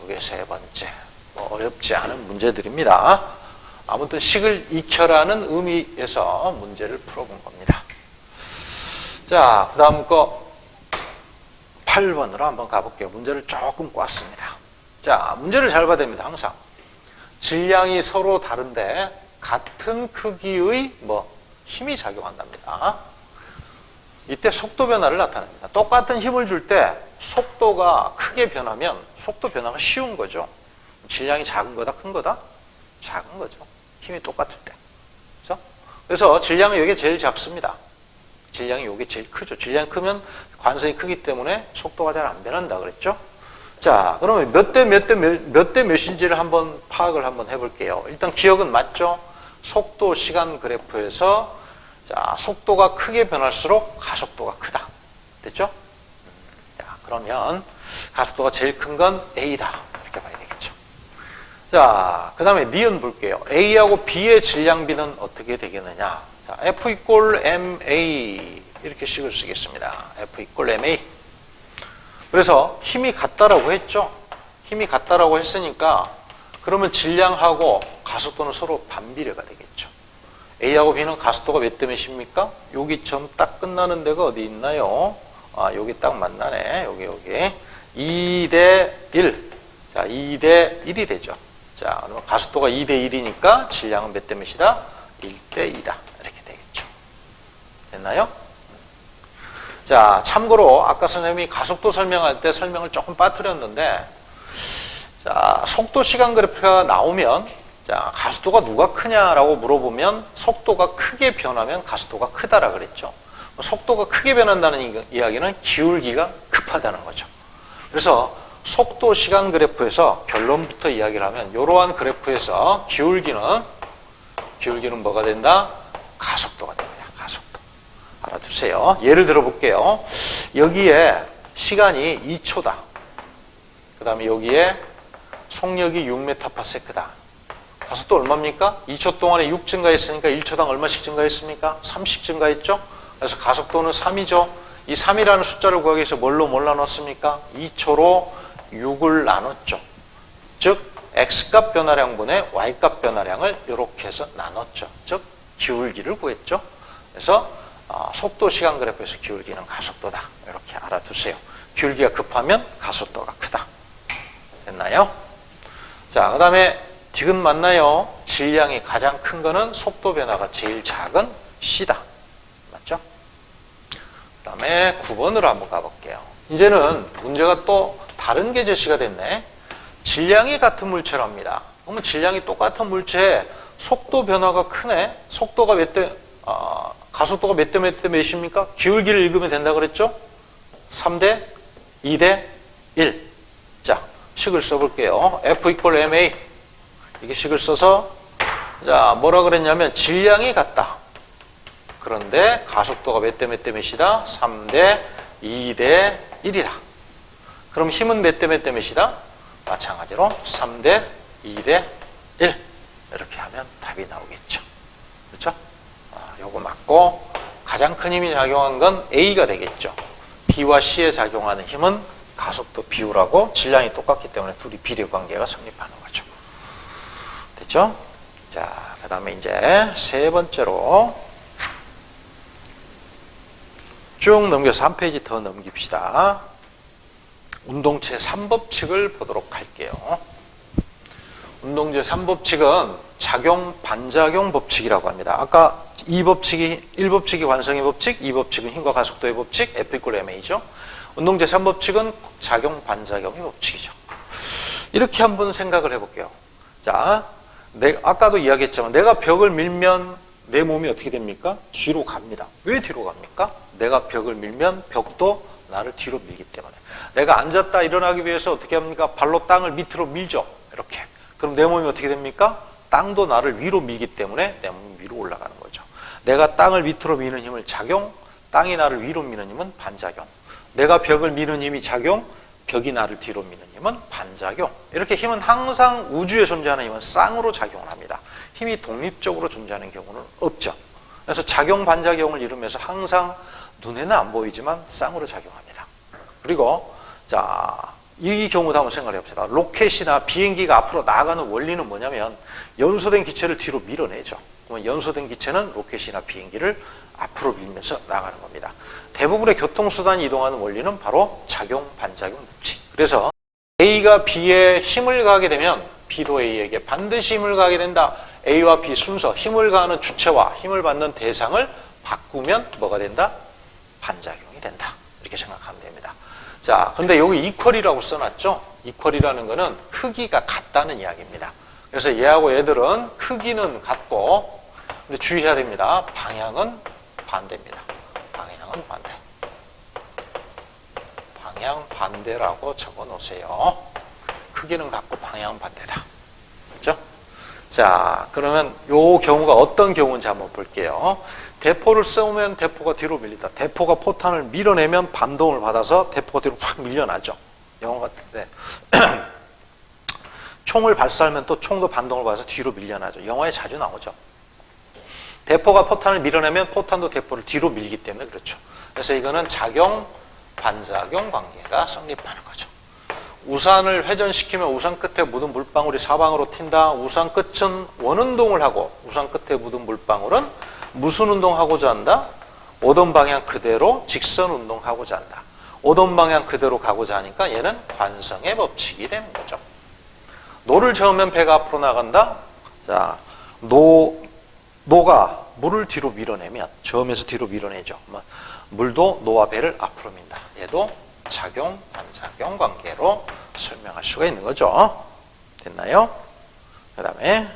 이게 3번째. 뭐 어렵지 않은 문제들입니다. 아무튼 식을 익혀라는 의미에서 문제를 풀어본 겁니다. 자, 그 다음 거 8번으로 한번 가볼게요. 문제를 조금 꽈습니다. 자, 문제를 잘 봐야 됩니다. 항상. 질량이 서로 다른데 같은 크기의 힘이 작용한답니다. 이때 속도 변화를 나타냅니다. 똑같은 힘을 줄 때 속도가 크게 변하면 속도 변화가 쉬운 거죠. 질량이 작은 거다, 큰 거다? 작은 거죠. 힘이 똑같을 때. 그렇죠? 그래서 질량은 이게 제일 작습니다. 질량이 이게 제일 크죠. 질량이 크면 관성이 크기 때문에 속도가 잘 안 변한다 그랬죠. 자, 그러면 몇 대 몇인지를 한번 파악을 한번 해볼게요. 일단 기억은 맞죠? 속도 시간 그래프에서 자, 속도가 크게 변할수록 가속도가 크다. 됐죠? 자, 그러면 가속도가 제일 큰 건 A다. 이렇게 봐야 되겠죠. 자, 그 다음에 니은 볼게요. A하고 B의 질량비는 어떻게 되겠느냐? 자, F = MA. 이렇게 식을 쓰겠습니다. F = MA. 그래서 힘이 같다라고 했죠? 힘이 같다라고 했으니까 그러면 질량하고 가속도는 서로 반비례가 되겠죠. A하고 B는 가속도가 몇 대 몇입니까? 여기 점 딱 끝나는 데가 어디 있나요? 여기 딱 만나네. 여기. 2대 1. 자, 2대 1이 되죠. 자, 그러면 가속도가 2대 1이니까 질량은 몇 대 몇이다? 1대 2다. 이렇게 되겠죠. 됐나요? 자, 참고로 아까 선생님이 가속도 설명할 때 설명을 조금 빠뜨렸는데, 자, 속도 시간 그래프가 나오면, 자, 가속도가 누가 크냐라고 물어보면 속도가 크게 변하면 가속도가 크다라 그랬죠. 속도가 크게 변한다는 이야기는 기울기가 급하다는 거죠. 그래서 속도 시간 그래프에서 결론부터 이야기를 하면 이러한 그래프에서 기울기는 뭐가 된다? 가속도가 됩니다. 가속도. 알아두세요. 예를 들어 볼게요. 여기에 시간이 2초다. 그 다음에 여기에 속력이 6m/s다. 가속도 얼마입니까? 2초 동안에 6 증가했으니까 1초당 얼마씩 증가했습니까? 3씩 증가했죠? 그래서 가속도는 3이죠. 이 3이라는 숫자를 구하기 위해서 뭘로 나눴습니까? 2초로 6을 나눴죠. 즉 x값 변화량분의 y값 변화량을 이렇게 해서 나눴죠. 즉 기울기를 구했죠. 그래서 속도 시간 그래프에서 기울기는 가속도다. 이렇게 알아두세요. 기울기가 급하면 가속도가 크다. 됐나요? 자, 그 다음에 디귿 맞나요? 질량이 가장 큰 거는 속도 변화가 제일 작은 c다. 맞죠? 그 다음에 9번으로 한번 가볼게요. 이제는 문제가 또 다른 게 제시가 됐네. 질량이 같은 물체랍니다. 그러면 질량이 똑같은 물체에 속도 변화가 크네. 속도가 가속도가 몇 대 몇입니까? 기울기를 읽으면 된다 그랬죠? 3대 2대 1. 자, 식을 써볼게요. F = ma. 이게 식을 써서, 자, 뭐라 그랬냐면, 질량이 같다. 그런데 가속도가 몇 대 몇이다? 3대 2대 1이다. 그럼 힘은 몇 대 몇이다? 마찬가지로 3대 2대 1. 이렇게 하면 답이 나오겠죠. 그렇죠? 요거 맞고, 가장 큰 힘이 작용한 건 A가 되겠죠. B와 C에 작용하는 힘은 가속도 비율하고 질량이 똑같기 때문에 둘이 비례 관계가 성립하는 거죠. 됐죠? 자, 그 다음에 이제 세 번째로 쭉 넘겨서 한 페이지 더 넘깁시다. 운동체 3법칙을 보도록 할게요. 운동체 3법칙은 작용, 반작용 법칙이라고 합니다. 아까 1법칙이 관성의 법칙, 2법칙은 힘과 가속도의 법칙, F = ma죠. 운동체 3법칙은 작용, 반작용의 법칙이죠. 이렇게 한번 생각을 해볼게요. 자, 아까도 이야기했지만 내가 벽을 밀면 내 몸이 어떻게 됩니까? 뒤로 갑니다. 왜 뒤로 갑니까? 내가 벽을 밀면 벽도 나를 뒤로 밀기 때문에. 내가 앉았다 일어나기 위해서 어떻게 합니까? 발로 땅을 밑으로 밀죠. 이렇게. 그럼 내 몸이 어떻게 됩니까? 땅도 나를 위로 밀기 때문에 내 몸이 위로 올라가는 거죠. 내가 땅을 밑으로 미는 힘을 작용, 땅이 나를 위로 미는 힘은 반작용. 내가 벽을 미는 힘이 작용, 벽이 나를 뒤로 미는 힘은 반작용. 이렇게 힘은 항상 우주에 존재하는 힘은 쌍으로 작용을 합니다. 힘이 독립적으로 존재하는 경우는 없죠. 그래서 작용, 반작용을 이루면서 항상 눈에는 안 보이지만 쌍으로 작용합니다. 그리고 자, 이 경우도 한번 생각해 봅시다. 로켓이나 비행기가 앞으로 나아가는 원리는 뭐냐면 연소된 기체를 뒤로 밀어내죠. 그러면 연소된 기체는 로켓이나 비행기를 앞으로 밀면서 나가는 겁니다. 대부분의 교통수단이 이동하는 원리는 바로 작용, 반작용 법칙. 그래서 A가 B에 힘을 가하게 되면 B도 A에게 반드시 힘을 가하게 된다. A와 B 순서, 힘을 가하는 주체와 힘을 받는 대상을 바꾸면 뭐가 된다? 반작용이 된다. 이렇게 생각하면 됩니다. 자, 근데 여기 이퀄이라고 써놨죠? 이퀄이라는 거는 크기가 같다는 이야기입니다. 그래서 얘하고 얘들은 크기는 같고, 근데 주의해야 됩니다. 방향은 반대입니다. 방향은 반대. 방향 반대라고 적어 놓으세요. 크기는 같고 방향은 반대다. 그렇죠? 자, 그러면 요 경우가 어떤 경우인지 한번 볼게요. 대포를 쏘면 대포가 뒤로 밀리다. 대포가 포탄을 밀어내면 반동을 받아서 대포가 뒤로 확 밀려나죠. 영화 같은데. 총을 발사하면 또 총도 반동을 받아서 뒤로 밀려나죠. 영화에 자주 나오죠. 대포가 포탄을 밀어내면 포탄도 대포를 뒤로 밀기 때문에 그렇죠. 그래서 이거는 작용, 반작용 관계가 성립하는 거죠. 우산을 회전시키면 우산 끝에 묻은 물방울이 사방으로 튄다. 우산 끝은 원운동을 하고 우산 끝에 묻은 물방울은 무슨 운동하고자 한다? 오던 방향 그대로 직선 운동하고자 한다. 오던 방향 그대로 가고자 하니까 얘는 관성의 법칙이 되는 거죠. 노를 저으면 배가 앞으로 나간다. 자, 노가 물을 뒤로 밀어내면 저음에서 뒤로 밀어내죠. 물도 노와 배를 앞으로 민다. 얘도 작용, 반작용 관계로 설명할 수가 있는 거죠. 됐나요? 그 다음에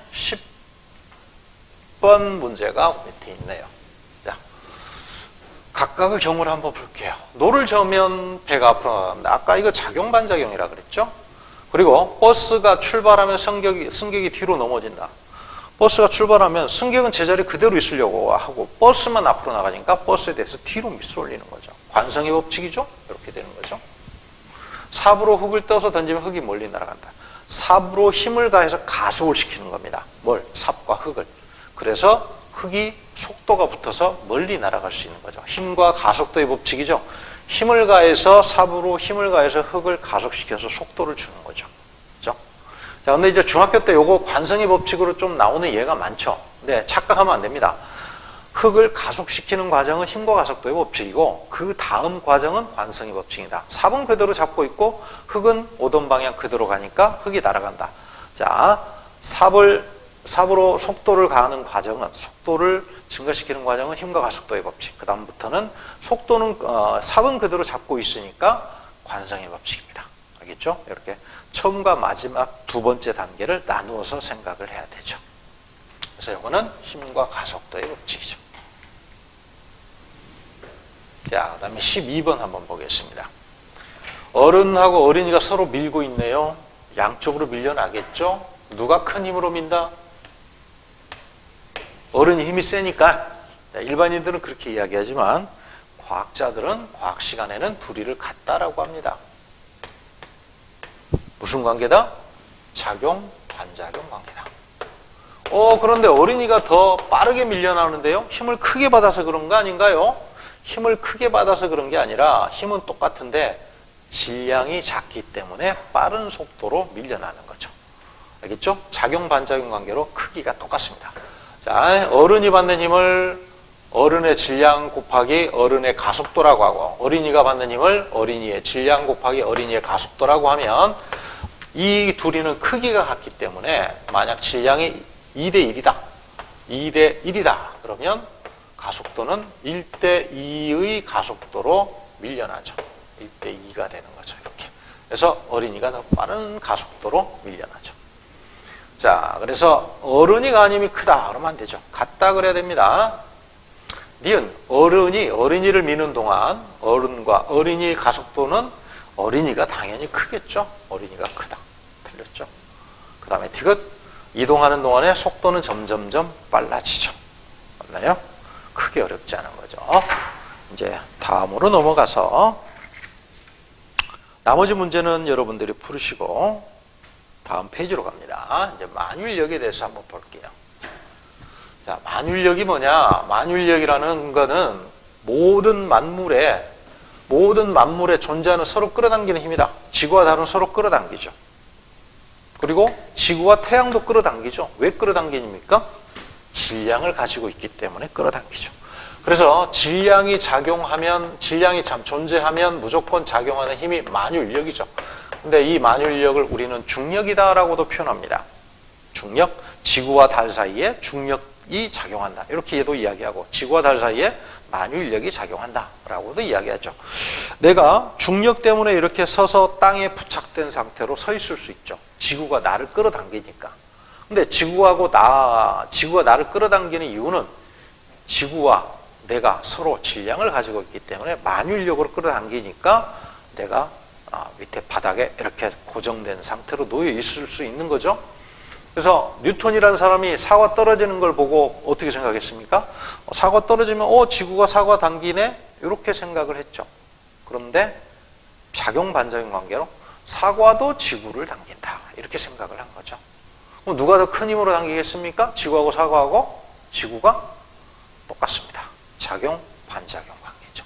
10번 문제가 밑에 있네요. 자, 각각의 경우를 한번 볼게요. 노를 저으면 배가 앞으로 나갑니다. 아까 이거 작용, 반작용이라 그랬죠? 그리고 버스가 출발하면 승객이 뒤로 넘어진다. 버스가 출발하면 승객은 제자리 그대로 있으려고 하고 버스만 앞으로 나가니까 버스에 대해서 뒤로 밀어올리는 거죠. 관성의 법칙이죠? 이렇게 되는 거죠. 삽으로 흙을 떠서 던지면 흙이 멀리 날아간다. 삽으로 힘을 가해서 가속을 시키는 겁니다. 뭘? 삽과 흙을. 그래서 흙이 속도가 붙어서 멀리 날아갈 수 있는 거죠. 힘과 가속도의 법칙이죠. 힘을 가해서 삽으로 힘을 가해서 흙을 가속시켜서 속도를 주는 거죠. 그렇죠? 자, 근데 이제 중학교 때 요거 관성의 법칙으로 좀 나오는 예가 많죠. 근데 착각하면 안 됩니다. 흙을 가속시키는 과정은 힘과 가속도의 법칙이고 그 다음 과정은 관성의 법칙이다. 삽은 그대로 잡고 있고 흙은 오던 방향 그대로 가니까 흙이 날아간다. 자, 삽으로 속도를 가하는 과정은 속도를 증가시키는 과정은 힘과 가속도의 법칙. 그 다음부터는 속도는 삽은 그대로 잡고 있으니까 관성의 법칙입니다. 알겠죠? 이렇게 처음과 마지막 두 번째 단계를 나누어서 생각을 해야 되죠. 그래서 이거는 힘과 가속도의 법칙이죠. 자, 그 다음에 12번 한번 보겠습니다. 어른하고 어린이가 서로 밀고 있네요. 양쪽으로 밀려나겠죠? 누가 큰 힘으로 민다? 어른이 힘이 세니까. 일반인들은 그렇게 이야기하지만 과학자들은 과학 시간에는 둘이를 같다라고 합니다. 무슨 관계다? 작용, 반작용 관계다. 그런데 어린이가 더 빠르게 밀려나오는데요? 힘을 크게 받아서 그런 거 아닌가요? 힘을 크게 받아서 그런 게 아니라 힘은 똑같은데 질량이 작기 때문에 빠른 속도로 밀려나는 거죠. 알겠죠? 작용, 반작용 관계로 크기가 똑같습니다. 자, 어른이 받는 힘을 어른의 질량 곱하기 어른의 가속도라고 하고 어린이가 받는 힘을 어린이의 질량 곱하기 어린이의 가속도라고 하면 이 둘이는 크기가 같기 때문에 만약 질량이 2대 1이다. 2대 1이다. 그러면 가속도는 1대 2의 가속도로 밀려나죠. 1대 2가 되는 거죠. 이렇게. 그래서 어린이가 더 빠른 가속도로 밀려나죠. 자, 그래서 어른이가 아님이 크다. 그러면 안 되죠. 같다 그래야 됩니다. 니은 어른이 어린이를 미는 동안 어른과 어린이의 가속도는 어린이가 당연히 크겠죠. 어린이가 크다. 틀렸죠. 그 다음에 디귿 이동하는 동안에 속도는 점점점 빨라지죠. 맞나요? 크게 어렵지 않은 거죠. 이제 다음으로 넘어가서 나머지 문제는 여러분들이 풀으시고 다음 페이지로 갑니다. 이제 만율력에 대해서 한번 볼게요. 자, 만율력이 뭐냐? 만율력이라는 거는 모든 만물에 존재하는 서로 끌어당기는 힘이다. 지구와 달은 서로 끌어당기죠. 그리고 지구와 태양도 끌어당기죠. 왜 끌어당기니까? 질량을 가지고 있기 때문에 끌어당기죠. 그래서 질량이 존재하면 무조건 작용하는 힘이 만율력이죠. 근데 이 만율력을 우리는 중력이다라고도 표현합니다. 중력, 지구와 달 사이에 중력이 작용한다. 이렇게 얘도 이야기하고 지구와 달 사이에 만율력이 작용한다라고도 이야기하죠. 내가 중력 때문에 이렇게 서서 땅에 부착된 상태로 서 있을 수 있죠. 지구가 나를 끌어당기니까. 근데 지구가 나를 끌어당기는 이유는 지구와 내가 서로 질량을 가지고 있기 때문에 만율력으로 끌어당기니까 내가 밑에 바닥에 이렇게 고정된 상태로 놓여 있을 수 있는 거죠. 그래서 뉴턴이라는 사람이 사과 떨어지는 걸 보고 어떻게 생각했습니까? 사과 떨어지면 지구가 사과 당기네? 이렇게 생각을 했죠. 그런데 작용 반작용 관계로 사과도 지구를 당긴다. 이렇게 생각을 한 거죠. 그럼 누가 더 큰 힘으로 당기겠습니까? 지구하고 사과하고 지구가 똑같습니다. 작용 반작용 관계죠.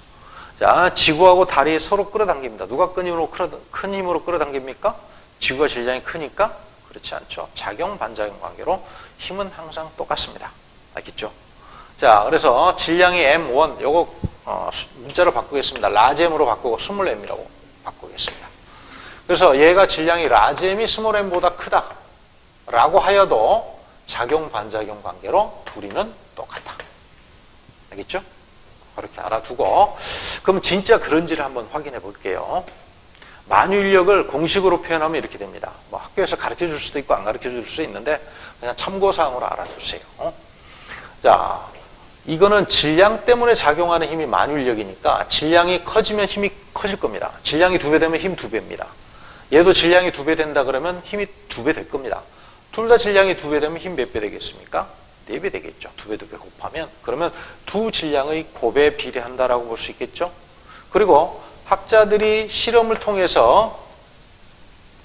자, 지구하고 달이 서로 끌어당깁니다. 누가 큰 힘으로 끌어당깁니까? 지구가 질량이 크니까? 그렇지 않죠. 작용 반작용 관계로 힘은 항상 똑같습니다. 알겠죠? 자, 그래서 질량이 M1, 요거 문자로 바꾸겠습니다. 라지 M으로 바꾸고 스몰 M이라고 바꾸겠습니다. 그래서 얘가 질량이 라지 M이 스몰 M보다 크다 라고 하여도 작용 반작용 관계로 둘이는 똑같다. 알겠죠? 그렇게 알아두고, 그럼 진짜 그런지를 한번 확인해 볼게요. 만유인력을 공식으로 표현하면 이렇게 됩니다. 뭐 학교에서 가르쳐 줄 수도 있고 안 가르쳐 줄 수도 있는데 그냥 참고사항으로 알아두세요. 자, 이거는 질량 때문에 작용하는 힘이 만유인력이니까 질량이 커지면 힘이 커질 겁니다. 질량이 2배 되면 힘 2배입니다. 얘도 질량이 2배 된다 그러면 힘이 2배 될 겁니다. 둘 다 질량이 2배 되면 힘 몇 배 되겠습니까? 4배 되겠죠. 2배, 2배 곱하면. 그러면 두 질량의 곱에 비례한다라고 볼 수 있겠죠. 그리고 학자들이 실험을 통해서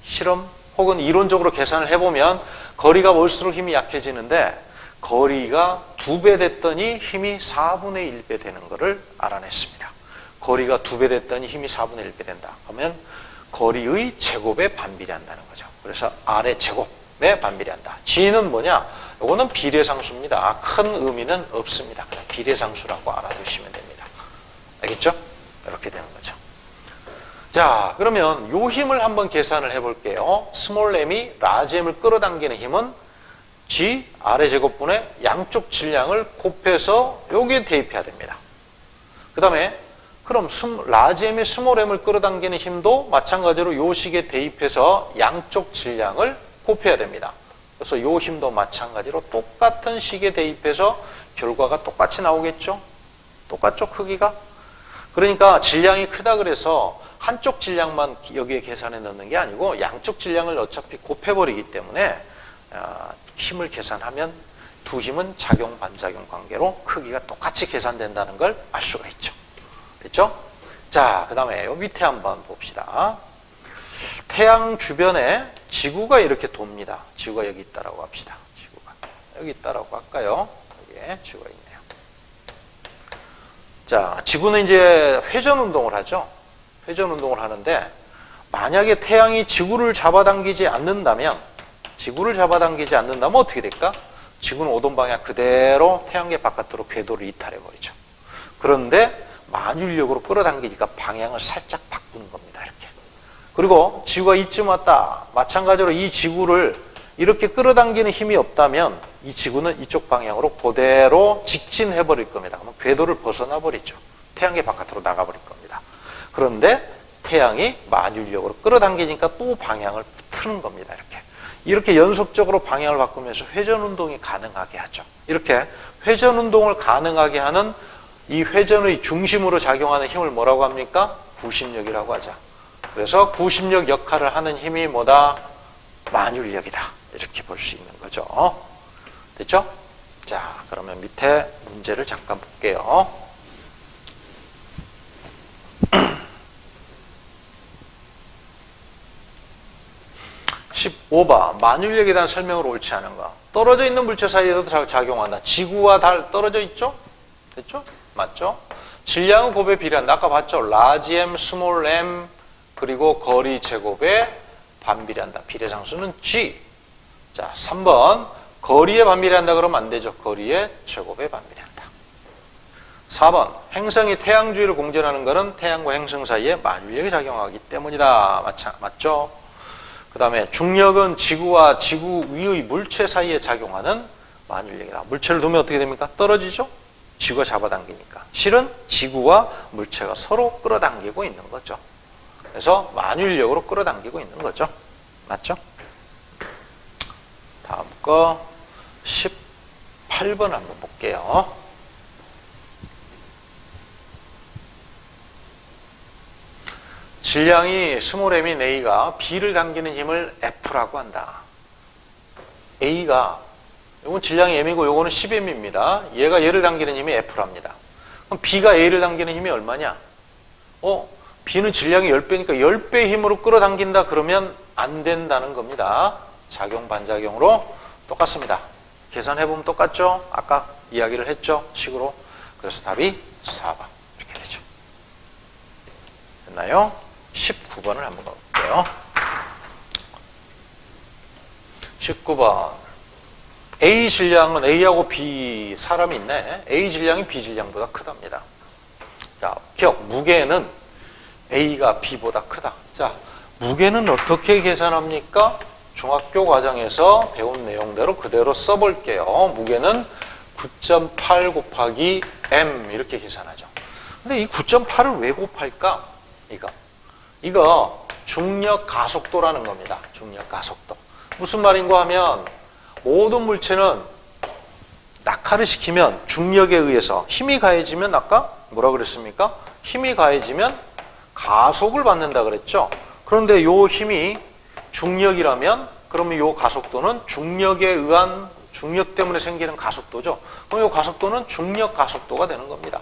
실험 혹은 이론적으로 계산을 해보면 거리가 멀수록 힘이 약해지는데 거리가 2배 됐더니 힘이 4분의 1배 되는 것을 알아냈습니다. 거리가 2배 됐더니 힘이 4분의 1배 된다. 그러면 거리의 제곱에 반비례한다는 거죠. 그래서 R의 제곱에 반비례한다. G는 뭐냐? 이거는 비례상수입니다. 큰 의미는 없습니다. 그냥 비례상수라고 알아두시면 됩니다. 알겠죠? 이렇게 되는 거죠. 자, 그러면 요 힘을 한번 계산을 해볼게요. 스몰 m이 라지 m을 끌어당기는 힘은 G, R의 제곱분의 양쪽 질량을 곱해서 여기에 대입해야 됩니다. 그 다음에 그럼 라지 m이 스몰 m을 끌어당기는 힘도 마찬가지로 요 식에 대입해서 양쪽 질량을 곱해야 됩니다. 그래서 요 힘도 마찬가지로 똑같은 식에 대입해서 결과가 똑같이 나오겠죠? 똑같죠, 크기가? 그러니까 질량이 크다 그래서 한쪽 질량만 여기에 계산해 넣는 게 아니고 양쪽 질량을 어차피 곱해버리기 때문에 힘을 계산하면 두 힘은 작용 반작용 관계로 크기가 똑같이 계산된다는 걸 알 수가 있죠. 됐죠? 자, 그 다음에 요 밑에 한번 봅시다. 태양 주변에 지구가 이렇게 돕니다. 지구가 여기 있다라고 합시다. 지구가 여기 있다라고 할까요? 여기에 지구가 있네요. 자, 지구는 이제 회전 운동을 하죠. 회전 운동을 하는데 만약에 태양이 지구를 잡아당기지 않는다면 어떻게 될까? 지구는 오던 방향 그대로 태양계 바깥으로 궤도를 이탈해버리죠. 그런데 만유인력으로 끌어당기니까 방향을 살짝 바꾸는 겁니다. 이렇게. 그리고 지구가 이쯤 왔다. 마찬가지로 이 지구를 이렇게 끌어당기는 힘이 없다면 이 지구는 이쪽 방향으로 그대로 직진해버릴 겁니다. 그러면 궤도를 벗어나 버리죠. 태양계 바깥으로 나가버릴 겁니다. 그런데 태양이 만유인력으로 끌어당기니까 또 방향을 트는 겁니다. 이렇게 연속적으로 방향을 바꾸면서 회전운동이 가능하게 하죠. 이렇게 회전운동을 가능하게 하는 이 회전의 중심으로 작용하는 힘을 뭐라고 합니까? 구심력이라고 하죠. 그래서 구심력 역할을 하는 힘이 뭐다? 만유인력이다. 이렇게 볼 수 있는 거죠. 됐죠? 자, 그러면 밑에 문제를 잠깐 볼게요. 15번 만유인력에 대한 설명으로 옳지 않은 거. 떨어져 있는 물체 사이에도 작용한다. 지구와 달 떨어져 있죠? 됐죠? 맞죠? 질량은 곱에 비례한다. 아까 봤죠? 라지 m, 스몰 m 그리고 거리 제곱에 반비례한다. 비례상수는 G. 자, 3번 거리에 반비례한다 그러면 안 되죠. 거리에 제곱에 반비례한다. 4번 행성이 태양 주위를 공전하는 것은 태양과 행성 사이에 만유인력이 작용하기 때문이다. 맞죠? 그 다음에 중력은 지구와 지구 위의 물체 사이에 작용하는 만유인력이다. 물체를 두면 어떻게 됩니까? 떨어지죠? 지구가 잡아당기니까. 실은 지구와 물체가 서로 끌어당기고 있는 거죠. 그래서 만유인력으로 끌어당기고 있는 거죠. 맞죠? 다음 거 18번 한번 볼게요. 질량이 스몰 m인 A가 B를 당기는 힘을 F라고 한다. A가 이건 질량이 M이고 이거는 10M입니다. 얘가 얘를 당기는 힘이 F랍니다. 그럼 B가 A를 당기는 힘이 얼마냐? B는 질량이 10배니까 10배 힘으로 끌어당긴다 그러면 안 된다는 겁니다. 작용 반작용으로 똑같습니다. 계산해보면 똑같죠? 아까 이야기를 했죠? 식으로. 그래서 답이 4번 이렇게 되죠. 됐나요? 19번을 한번 볼게요. 19번 A 질량은 A하고 B 사람이 있네. A 질량이 B 질량보다 크답니다. 자, 기억 무게는 A가 B보다 크다. 자, 무게는 어떻게 계산합니까? 중학교 과정에서 배운 내용대로 그대로 써볼게요. 무게는 9.8 곱하기 m 이렇게 계산하죠. 근데 이 9.8을 왜 곱할까? 이거 중력 가속도라는 겁니다. 중력 가속도. 무슨 말인가 하면 모든 물체는 낙하를 시키면 중력에 의해서 힘이 가해지면 아까 뭐라 그랬습니까? 힘이 가해지면 가속을 받는다 그랬죠. 그런데 이 힘이 중력이라면 그러면 이 가속도는 중력에 의한 중력 때문에 생기는 가속도죠. 그럼 이 가속도는 중력 가속도가 되는 겁니다.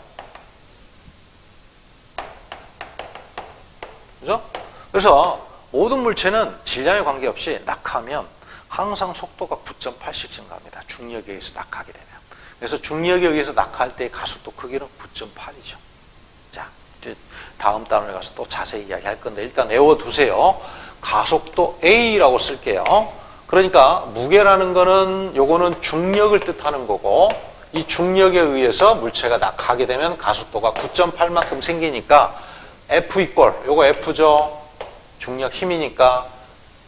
그죠? 그래서 모든 물체는 질량에 관계없이 낙하하면 항상 속도가 9.8씩 증가합니다. 중력에 의해서 낙하하게 되면. 그래서 중력에 의해서 낙하할 때의 가속도 크기는 9.8이죠. 자, 다음 단원에 가서 또 자세히 이야기할 건데 일단 외워두세요. 가속도 A라고 쓸게요. 그러니까 무게라는 거는 요거는 중력을 뜻하는 거고 이 중력에 의해서 물체가 낙하하게 되면 가속도가 9.8만큼 생기니까 F 이퀄, 요거 F죠. 중력 힘이니까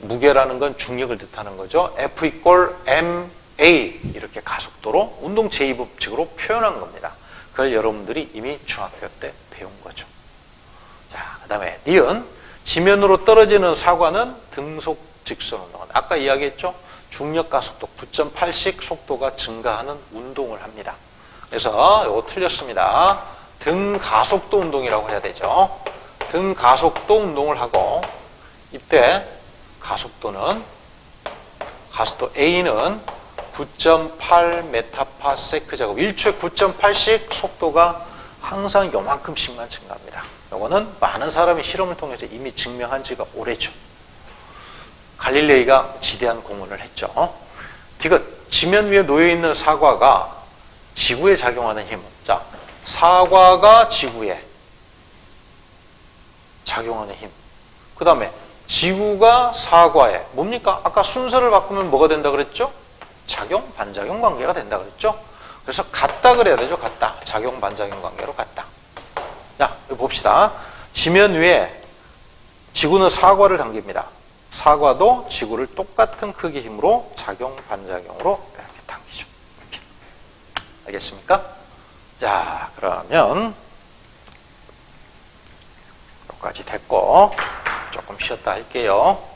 무게라는 건 중력을 뜻하는 거죠. F 이퀄 MA 이렇게 가속도로 운동 제2법칙으로 표현한 겁니다. 그걸 여러분들이 이미 중학교 때 배운 거죠. 자, 그 다음에 니은 지면으로 떨어지는 사과는 등속 직선 운동은 아까 이야기했죠. 중력 가속도 9.8씩 속도가 증가하는 운동을 합니다. 그래서 이거 틀렸습니다. 등 가속도 운동이라고 해야 되죠. 등 가속도 운동을 하고 이때 가속도 A는 9.8 메타파세크 제곱 1초에 9.8씩 속도가 항상 요만큼씩만 증가합니다. 이거는 많은 사람이 실험을 통해서 이미 증명한 지가 오래죠. 갈릴레이가 지대한 공헌을 했죠. 디귿 지면 위에 놓여있는 사과가 지구에 작용하는 힘. 자, 사과가 지구에 작용하는 힘. 그 다음에 지구가 사과에 뭡니까? 아까 순서를 바꾸면 뭐가 된다 그랬죠? 작용, 반작용 관계가 된다 그랬죠? 그래서 같다 그래야 되죠. 같다. 작용, 반작용 관계로 같다. 자, 여기 봅시다. 지면 위에 지구는 사과를 당깁니다. 사과도 지구를 똑같은 크기 힘으로 작용, 반작용으로 이렇게 당기죠. 이렇게. 알겠습니까? 자, 그러면 여기까지 됐고 조금 쉬었다 할게요.